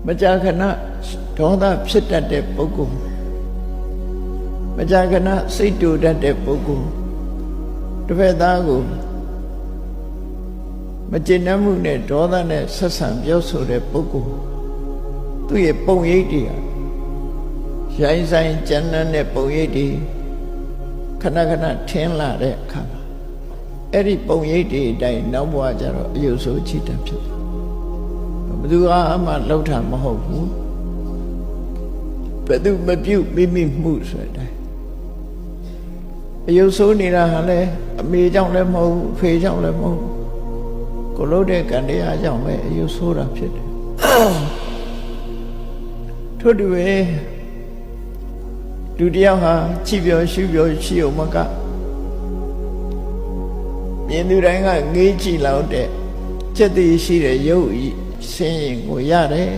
မကြာခဏဒေါသဖြစ်တတ်တဲ့ပုဂ္ဂိုလ်မကြာခဏစိတ်တူတတ်တဲ့ပုဂ္ဂိုလ်တစ်ဖက်သားကိုမကျေနပ်မှုနဲ့ဒေါသနဲ့ဆက်ဆံပြောဆိုတဲ့ပုဂ္ဂိုလ်သူ့ရဲ့ပုံရိပ်တွေကရိုင်းဆိုင်ကြမ်းတမ်းတဲ့ပုံရိပ်တွေခဏခဏထင်းလာတဲ့အခါမှာအဲ့ဒီပုံရိပ်တွေအတိုင်းနောက်ဘဝကျတော့အယုတ်ဆိုးချစ်တယ်ဖြစ်တယ်ဘယ်သူမှလှုပ်တာမဟုတ်ဘူးဘယ်သူမပြုတ်မိမိမှုဆိုတဲ့အယုတ်ဆိုးနေတာဟာလေအမေကြောင့်လည်းမဟုတ်ဘူးအဖေကြောင့်လည်းမဟုတ်ဘူးကိုလို့တဲ့ကံတရားကြောင့်ပဲအယုတ်ဆိုးတာဖြစ်တယ်ထို့တူပဲလူတယောက်ဟာချစ်ပြောရှုပြောရှိအောင်မကမြင်သူတိုင်းကငေးကြည့်လောက်တဲ့စက်တည်ရှိတဲ့ရုပ်ဤဆင်းရင်ကိုရတယ်